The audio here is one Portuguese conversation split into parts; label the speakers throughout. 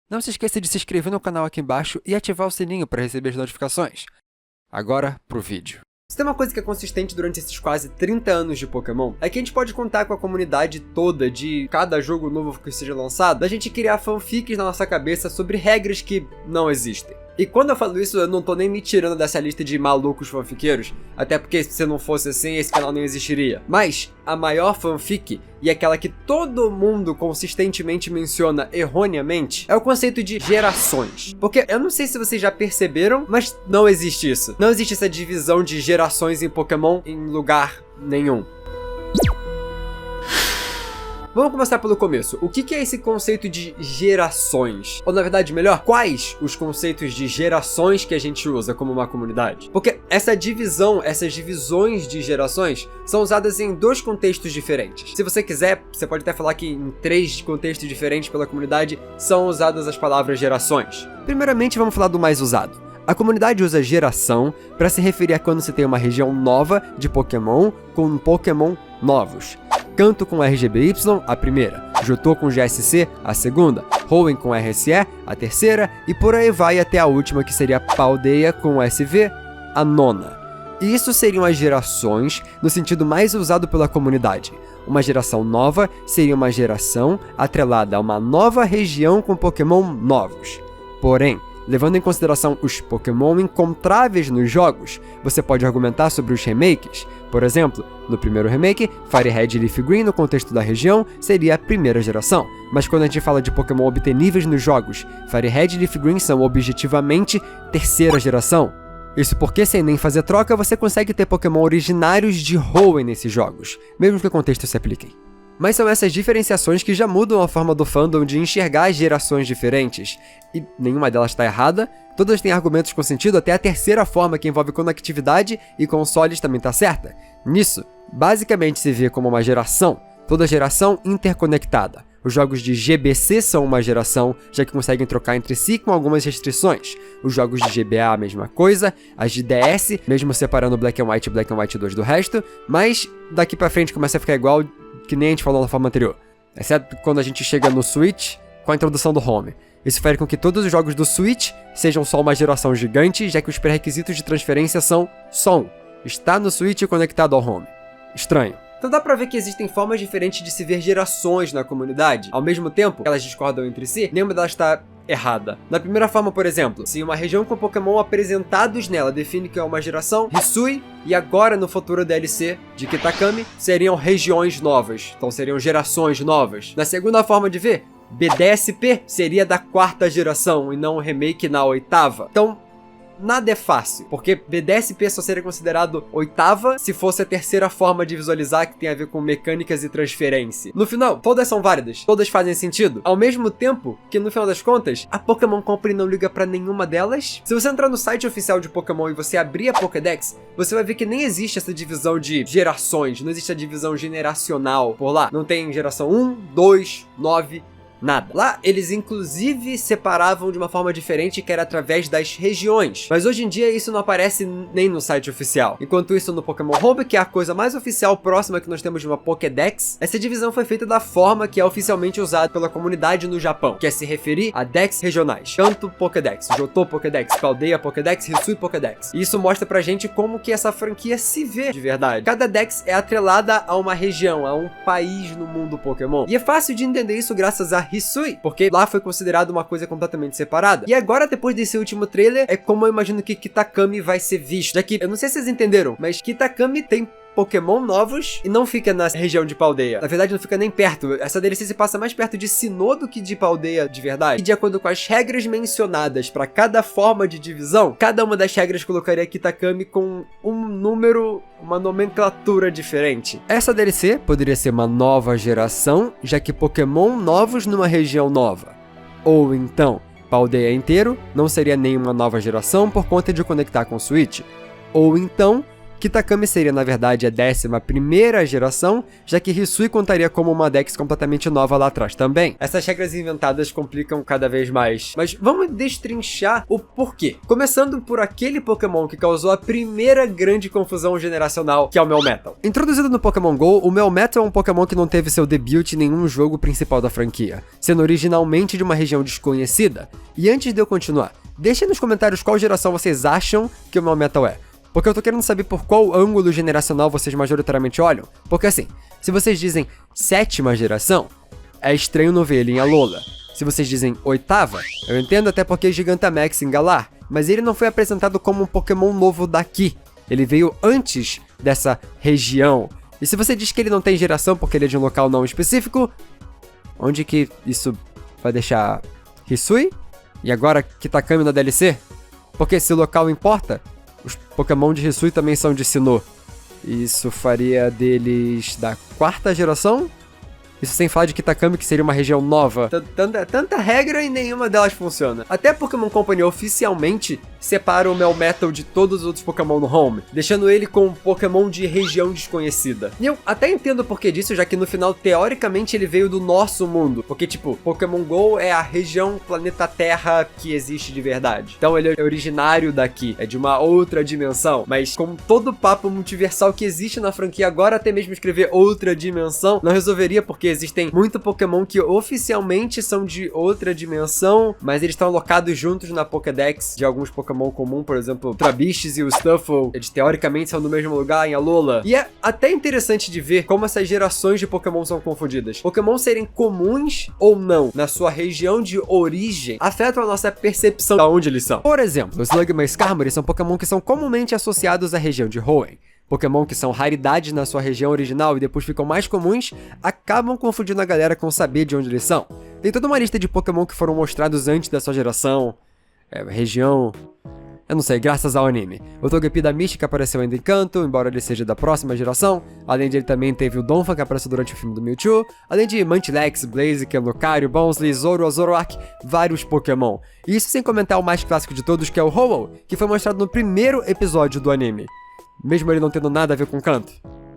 Speaker 1: Não se esqueça de se inscrever no canal aqui embaixo e ativar o sininho para receber as notificações. Agora, pro vídeo. Se tem uma coisa que é consistente durante esses quase 30 anos de Pokémon, é que a gente pode contar com a comunidade toda de cada jogo novo que seja lançado, da gente criar fanfics na nossa cabeça sobre regras que não existem. E quando eu falo isso, eu não tô nem me tirando dessa lista de malucos fanfiqueiros, até porque se não fosse assim, esse canal não existiria. Mas a maior fanfic, e aquela que todo mundo consistentemente menciona erroneamente, é o conceito de gerações. Porque eu não sei se vocês já perceberam, mas não existe isso. Não existe essa divisão de gerações em Pokémon em lugar nenhum. Vamos começar pelo começo. O que é esse conceito de gerações? Ou, na verdade, melhor, quais os conceitos de gerações que a gente usa como uma comunidade? Porque essa divisão, essas divisões de gerações são usadas em dois contextos diferentes. Se você quiser, você pode até falar que em 3 contextos diferentes pela comunidade são usadas as palavras gerações. Primeiramente, vamos falar do mais usado. A comunidade usa geração para se referir a quando você tem uma região nova de Pokémon com Pokémon novos. Kanto com RGBY, a primeira, Johto com GSC, a segunda, Hoenn com RSE, a terceira, e por aí vai até a última, que seria Paldea com SV, a nona. E isso seriam as gerações no sentido mais usado pela comunidade. Uma geração nova seria uma geração atrelada a uma nova região com Pokémon novos. Porém, levando em consideração os Pokémon encontráveis nos jogos, você pode argumentar sobre os remakes. Por exemplo, no primeiro remake, Fire Red e Leaf Green no contexto da região seria a primeira geração. Mas quando a gente fala de Pokémon obteníveis nos jogos, Fire Red e Leaf Green são objetivamente terceira geração. Isso porque, sem nem fazer troca, você consegue ter Pokémon originários de Hoenn nesses jogos, mesmo que o contexto se aplique. Mas são essas diferenciações que já mudam a forma do fandom de enxergar as gerações diferentes. E nenhuma delas está errada, todas têm argumentos com sentido, até a terceira forma, que envolve conectividade e consoles, também está certa. Nisso, basicamente se vê como uma geração, toda geração interconectada. Os jogos de GBC são uma geração, já que conseguem trocar entre si com algumas restrições. Os jogos de GBA a mesma coisa, as de DS, mesmo separando Black and White e Black and White 2 do resto, mas daqui pra frente começa a ficar igual, que nem a gente falou na forma anterior. Exceto quando a gente chega no Switch, com a introdução do Home. Isso faz com que todos os jogos do Switch sejam só uma geração gigante, já que os pré-requisitos de transferência são só um. Está no Switch conectado ao Home. Estranho. Então dá pra ver que existem formas diferentes de se ver gerações na comunidade. Ao mesmo tempo que elas discordam entre si, nenhuma delas está errada. Na primeira forma, por exemplo, se uma região com Pokémon apresentados nela define que é uma geração, Hisui e agora no futuro DLC de Kitakami seriam regiões novas, então seriam gerações novas. Na segunda forma de ver, BDSP seria da 4ª geração e não um remake na 8ª. Então, nada é fácil, porque BDSP só seria considerado 8ª se fosse a terceira forma de visualizar, que tem a ver com mecânicas e transferência. No final, todas são válidas, todas fazem sentido, ao mesmo tempo que, no final das contas, a Pokémon Company não liga pra nenhuma delas. Se você entrar no site oficial de Pokémon e você abrir a Pokédex, você vai ver que nem existe essa divisão de gerações, não existe a divisão generacional por lá. Não tem geração 1, 2, 9... nada. Lá, eles inclusive separavam de uma forma diferente, que era através das regiões. Mas hoje em dia isso não aparece nem no site oficial. Enquanto isso, no Pokémon Home, que é a coisa mais oficial próxima que nós temos de uma Pokédex, essa divisão foi feita da forma que é oficialmente usada pela comunidade no Japão, que é se referir a Dex regionais. Kanto Pokédex, Johto Pokédex, Paldea Pokédex, Hisui Pokédex. E isso mostra pra gente como que essa franquia se vê de verdade. Cada Dex é atrelada a uma região, a um país no mundo Pokémon. E é fácil de entender isso graças a Hisui, porque lá foi considerado uma coisa completamente separada. E agora, depois desse último trailer, é como eu imagino que Kitakami vai ser visto. Já que, eu não sei se vocês entenderam, mas Kitakami tem Pokémon novos e não fica na região de Paldea. Na verdade, não fica nem perto. Essa DLC se passa mais perto de Sinnoh do que de Paldea de verdade. E de acordo com as regras mencionadas para cada forma de divisão, cada uma das regras colocaria Kitakami com um número, uma nomenclatura diferente. Essa DLC poderia ser uma nova geração, já que Pokémon novos numa região nova. Ou então, Paldea inteiro não seria nenhuma nova geração por conta de conectar com o Switch. Ou então, Kitakami seria na verdade a 11ª geração, já que Hisui contaria como uma Dex completamente nova lá atrás também. Essas regras inventadas complicam cada vez mais, mas vamos destrinchar o porquê. Começando por aquele Pokémon que causou a primeira grande confusão geracional, que é o Melmetal. Introduzido no Pokémon GO, o Melmetal é um Pokémon que não teve seu debut em nenhum jogo principal da franquia, sendo originalmente de uma região desconhecida. E antes de eu continuar, deixem nos comentários qual geração vocês acham que o Melmetal é, porque eu tô querendo saber por qual ângulo generacional vocês majoritariamente olham. Porque assim, se vocês dizem 7ª geração, é estranho não ver ele em Alola. Se vocês dizem 8ª, eu entendo até porque é Gigantamax em Galar, mas ele não foi apresentado como um Pokémon novo daqui. Ele veio antes dessa região. E se você diz que ele não tem geração porque ele é de um local não específico, onde que isso vai deixar Hisui? E agora Kitakami na DLC? Porque se o local importa, os Pokémon de Hisui também são de Sinnoh. Isso faria deles da 4ª geração? Isso sem falar de Kitakami, que seria uma região nova. Tanta regra e nenhuma delas funciona. Até a Pokémon Company oficialmente separa o Melmetal de todos os outros Pokémon no Home, deixando ele com um Pokémon de região desconhecida. E eu até entendo o porquê disso, já que no final, teoricamente, ele veio do nosso mundo. Porque, tipo, Pokémon GO é a região planeta Terra que existe de verdade. Então ele é originário daqui, é de uma outra dimensão. Mas com todo o papo multiversal que existe na franquia agora, até mesmo escrever outra dimensão não resolveria, porque existem muito Pokémon que oficialmente são de outra dimensão, mas eles estão alocados juntos na Pokédex de alguns Pokémon comum, por exemplo, o Trabishes e o Stuffle, eles teoricamente são no mesmo lugar em Alola. E é até interessante de ver como essas gerações de Pokémon são confundidas. Pokémon serem comuns ou não na sua região de origem afetam a nossa percepção de onde eles são. Por exemplo, os Slugma e Skarmory são Pokémon que são comumente associados à região de Hoenn. Pokémon que são raridades na sua região original e depois ficam mais comuns, acabam confundindo a galera com saber de onde eles são. Tem toda uma lista de Pokémon que foram mostrados antes da sua geração, região... eu não sei, graças ao anime. O Togepi da Mística apareceu ainda em Kanto, embora ele seja da próxima geração. Além de ele também teve o Donphan, que apareceu durante o filme do Mewtwo. Além de Munchlax, Blaziken, Lucario, Bonsly, Zoro, Zoroark, vários Pokémon. E isso sem comentar o mais clássico de todos, que é o Ho-Oh, que foi mostrado no primeiro episódio do anime. Mesmo ele não tendo nada a ver com Kanto.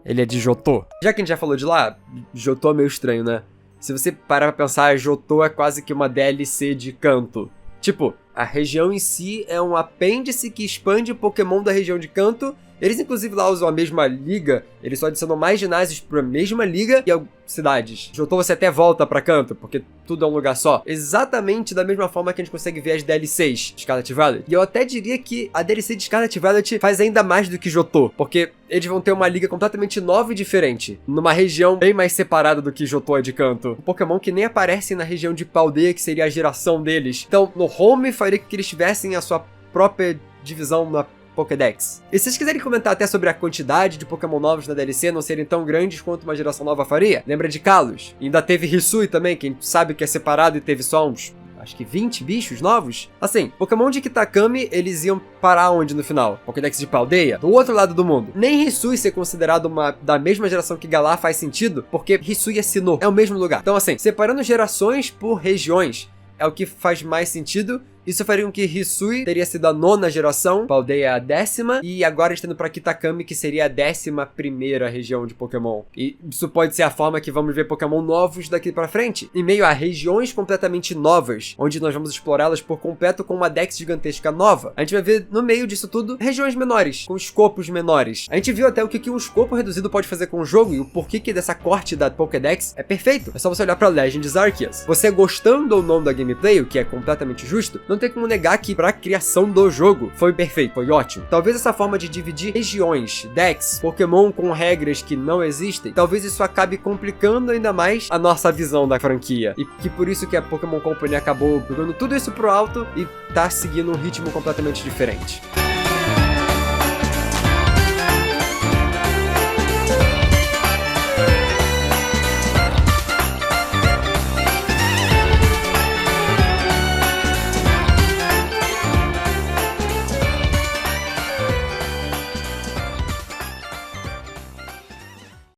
Speaker 1: Ele é de Johto. Já que a gente já falou de lá, Johto é meio estranho, né? Se você parar pra pensar, Johto é quase que uma DLC de Kanto. Tipo, a região em si é um apêndice que expande Pokémon da região de Kanto. Eles inclusive lá usam a mesma liga, eles só adicionam mais ginásios pra mesma liga e cidades. Johto você até volta pra Kanto, porque tudo é um lugar só. Exatamente da mesma forma que a gente consegue ver as DLCs de Scarlet Violet. E eu até diria que a DLC de Scarlet Violet faz ainda mais do que Johto, porque eles vão ter uma liga completamente nova e diferente, numa região bem mais separada do que Johto é de Kanto. Um Pokémon que nem aparece na região de Paldea, que seria a geração deles. Então, no Home, faria que eles tivessem a sua própria divisão na Pokédex. E se vocês quiserem comentar até sobre a quantidade de Pokémon novos na DLC não serem tão grandes quanto uma geração nova faria, lembra de Kalos? E ainda teve Hisui também, quem sabe que é separado e teve só uns... acho que 20 bichos novos? Assim, Pokémon de Kitakami, eles iam parar onde no final? Pokédex de Paldea? Do outro lado do mundo. Nem Hisui ser considerado uma da mesma geração que Galar faz sentido, porque Hisui é Sinnoh, é o mesmo lugar. Então assim, separando gerações por regiões, é o que faz mais sentido. Isso faria com que Hisui teria sido a 9ª geração, Paldea a 10ª, e agora estando para Kitakami, que seria a 11ª região de Pokémon. E isso pode ser a forma que vamos ver Pokémon novos daqui pra frente, em meio a regiões completamente novas, onde nós vamos explorá-las por completo com uma Dex gigantesca nova. A gente vai ver no meio disso tudo regiões menores, com escopos menores. A gente viu até o que um escopo reduzido pode fazer com o jogo e o porquê que dessa corte da Pokédex é perfeito. É só você olhar pra Legends Arceus. Você gostando ou não da gameplay, o que é completamente justo, não tem como negar que pra criação do jogo foi perfeito, foi ótimo. Talvez essa forma de dividir regiões, decks, Pokémon com regras que não existem, talvez isso acabe complicando ainda mais a nossa visão da franquia. E que por isso que a Pokémon Company acabou jogando tudo isso pro alto e tá seguindo um ritmo completamente diferente.